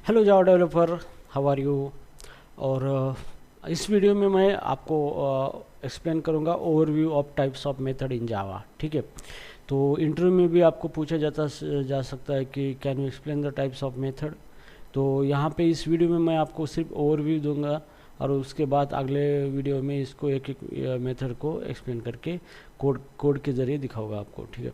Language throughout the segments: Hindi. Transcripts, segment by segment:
Hello Java developer, how are you. और इस वीडियो में मैं आपको एक्सप्लेन करूंगा overview of types of method in Java. ठीक है, तो इंटरव्यू में भी आपको पूछा जा सकता है कि can you explain the types of method. तो यहाँ पे इस वीडियो में मैं आपको सिर्फ ओवरव्यू दूंगा और उसके बाद अगले वीडियो में इसको एक एक मेथड को एक्सप्लेन करके कोड के ज़रिए दिखाऊंगा आपको। ठीक है,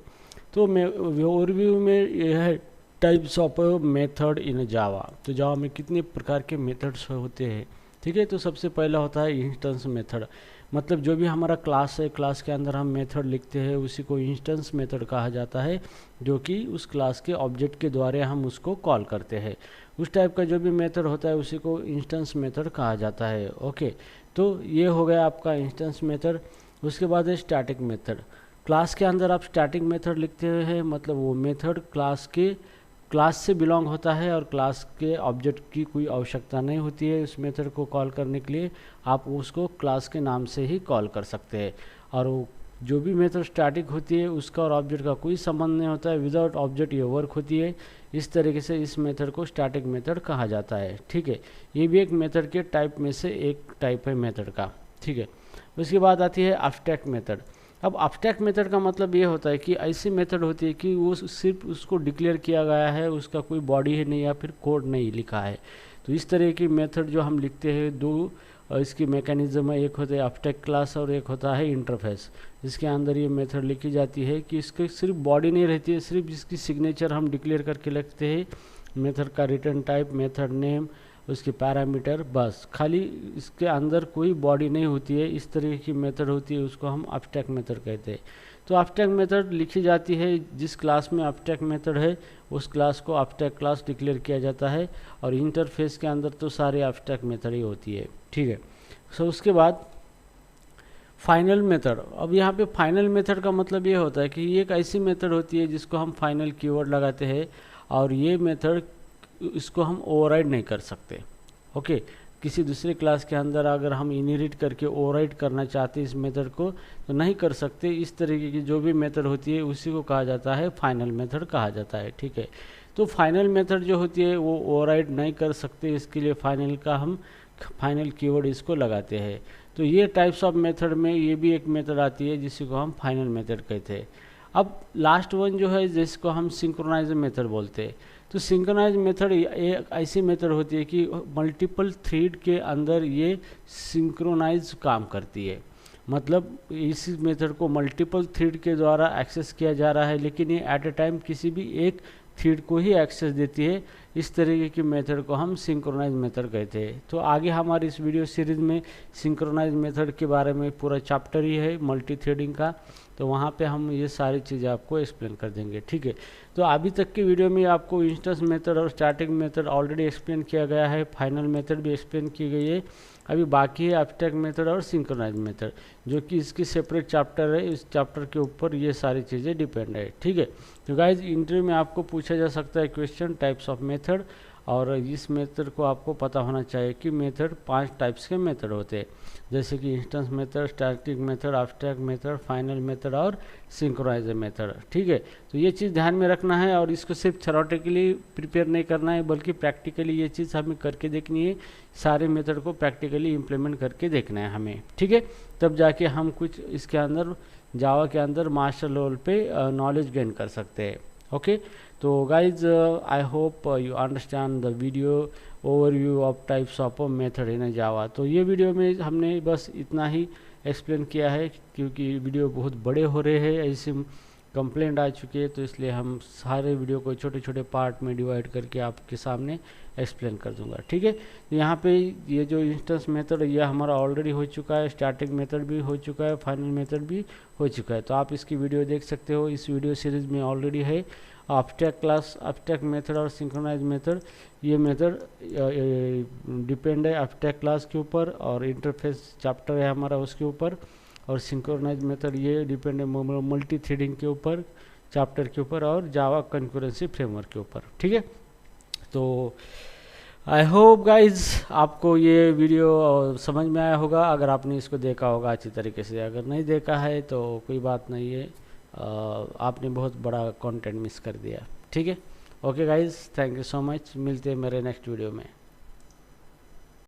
तो मैं ओवरव्यू में यह है types of method in Java. तो जावा में कितने प्रकार के मेथड्स होते हैं। ठीक है, तो सबसे पहला होता है इंस्टेंस मेथड। मतलब जो भी हमारा क्लास है, क्लास के अंदर हम मेथड लिखते हैं उसी को इंस्टेंस मेथड कहा जाता है, जो कि उस क्लास के ऑब्जेक्ट के द्वारा हम उसको कॉल करते हैं। उस टाइप का जो भी मेथड होता है उसी को इंस्टेंस मेथड कहा जाता है। ओके, तो ये हो गया आपका इंस्टेंस मेथड। उसके बाद है स्टैटिक मेथड। क्लास के अंदर आप स्टैटिक मेथड लिखते हैं, मतलब वो मेथड क्लास से बिलोंग होता है और क्लास के ऑब्जेक्ट की कोई आवश्यकता नहीं होती है उस मेथड को कॉल करने के लिए। आप उसको क्लास के नाम से ही कॉल कर सकते हैं। और वो जो भी मेथड स्टैटिक होती है उसका और ऑब्जेक्ट का कोई संबंध नहीं होता है, विदाउट ऑब्जेक्ट ये वर्क होती है। इस तरीके से इस मेथड को स्टैटिक मेथड कहा जाता है। ठीक है, ये भी एक मेथड के टाइप में से एक टाइप है मेथड का। ठीक है, उसके बाद आती है एब्स्ट्रैक्ट मेथड। अब एब्स्ट्रैक्ट मेथड का मतलब ये होता है कि ऐसी मेथड होती है कि वो सिर्फ उसको डिक्लेयर किया गया है, उसका कोई बॉडी है नहीं या फिर कोड नहीं लिखा है। तो इस तरह की मेथड जो हम लिखते हैं, दो इसकी मैकेनिज्म है, एक होता है एब्स्ट्रैक्ट क्लास और एक होता है इंटरफेस, जिसके अंदर ये मेथड लिखी जाती है कि इसके सिर्फ बॉडी नहीं रहती है, सिर्फ इसकी सिग्नेचर हम डिक्लेयर करके लिखते हैं, मेथड का रिटर्न टाइप, मेथड नेम, उसके पैरामीटर, बस खाली इसके अंदर कोई बॉडी नहीं होती है। इस तरह की मेथड होती है, उसको हम एब्स्ट्रैक्ट मेथड कहते हैं। तो एब्स्ट्रैक्ट मेथड लिखी जाती है, जिस क्लास में एब्स्ट्रैक्ट मेथड है उस क्लास को एब्स्ट्रैक्ट क्लास डिक्लेयर किया जाता है। और इंटरफेस के अंदर तो सारे एब्स्ट्रैक्ट मेथड ही होती है। ठीक है, सो उसके बाद फाइनल मेथड। अब यहाँ पे फाइनल मेथड का मतलब ये होता है कि ये एक ऐसी मेथड होती है जिसको हम फाइनल कीवर्ड लगाते हैं और ये मेथड इसको हम ओवरराइड नहीं कर सकते। ओके, किसी दूसरे क्लास के अंदर अगर हम इनहेरिट करके ओवरराइड करना चाहते हैं इस मेथड को तो नहीं कर सकते। इस तरीके की जो भी मेथड होती है उसी को कहा जाता है फाइनल मेथड कहा जाता है। ठीक है, तो फाइनल मेथड जो होती है वो ओवरराइड नहीं कर सकते, इसके लिए फाइनल का हम फाइनल कीवर्ड इसको लगाते हैं। तो ये टाइप्स ऑफ मेथड में ये भी एक मेथड आती है जिसको हम फाइनल मेथड कहते हैं। अब लास्ट वन जो है जिसको हम सिंक्रोनाइज मेथड बोलते हैं। तो सिंक्रोनाइज मेथड एक ऐसी मेथड होती है कि मल्टीपल थ्रेड के अंदर ये सिंक्रोनाइज काम करती है। मतलब इस मेथड को मल्टीपल थ्रेड के द्वारा एक्सेस किया जा रहा है, लेकिन ये एट ए टाइम किसी भी एक थ्रेड को ही एक्सेस देती है। इस तरीके की मेथड को हम सिंक्रोनाइज मेथड कहते हैं। तो आगे हमारी इस वीडियो सीरीज में सिंक्रोनाइज मेथड के बारे में पूरा चैप्टर ही है मल्टी थ्रेडिंग का, तो वहाँ पे हम ये सारी चीज़ें आपको एक्सप्लेन कर देंगे। ठीक है, तो अभी तक की वीडियो में आपको इंस्टेंस मेथड और स्टैटिक मेथड ऑलरेडी एक्सप्लेन किया गया है, फाइनल मेथड भी एक्सप्लेन की गई है। अभी बाकी है एब्स्ट्रैक्ट मेथड और सिंक्रोनाइज मेथड, जो कि इसकी सेपरेट चैप्टर है। इस चैप्टर के ऊपर ये सारी चीज़ें डिपेंड है। ठीक है, तो गाइज इंटरव्यू में आपको पूछा जा सकता है क्वेश्चन टाइप्स ऑफ मेथड, और इस मेथड को आपको पता होना चाहिए कि मेथड 5 टाइप्स के मेथड होते हैं, जैसे कि instance method, static method, abstract method, final method और सिंक्रोनाइजर मेथड। ठीक है, तो ये चीज़ ध्यान में रखना है और इसको सिर्फ थ्योरेटिकली प्रिपेयर नहीं करना है, बल्कि प्रैक्टिकली ये चीज़ हमें करके देखनी है। सारे मेथड को प्रैक्टिकली इम्प्लीमेंट करके देखना है हमें। ठीक है, तब जाके हम कुछ इसके अंदर जावा के अंदर मास्टर लेवल पे नॉलेज गेन कर सकते हैं। ओके, तो guys I hope you understand the video overview of types of method in Java. तो ये वीडियो में हमने बस इतना ही एक्सप्लेन किया है, क्योंकि वीडियो बहुत बड़े हो रहे हैं, ऐसी कंप्लेंट आ चुकी है, तो इसलिए हम सारे वीडियो को छोटे छोटे पार्ट में डिवाइड करके आपके सामने एक्सप्लेन कर दूंगा। ठीक है, तो यहाँ पे ये जो इंस्टेंस मेथड है ये हमारा ऑलरेडी हो चुका है, स्टैटिक मेथड भी हो चुका है, फाइनल मेथड भी हो चुका है। तो आप इसकी वीडियो देख सकते हो, इस वीडियो सीरीज में ऑलरेडी है। एब्स्ट्रैक्ट क्लास, एब्स्ट्रैक्ट मेथड और सिंक्रोनाइज मेथड, ये मेथड डिपेंड है एब्स्ट्रैक्ट क्लास के ऊपर, और इंटरफेस चैप्टर है हमारा उसके ऊपर, और सिंक्रोनाइज मेथड ये डिपेंड है मल्टी थ्रेडिंग के ऊपर चैप्टर के ऊपर, और जावा कंकरेंसी फ्रेमवर्क के ऊपर। ठीक है, तो आई होप गाइज आपको ये वीडियो समझ में आया होगा, अगर आपने इसको देखा होगा अच्छी तरीके से। अगर नहीं देखा है तो कोई बात नहीं है, आपने बहुत बड़ा कंटेंट मिस कर दिया। ठीक है, okay guys, thank you so much, मिलते हैं मेरे नेक्स्ट वीडियो में।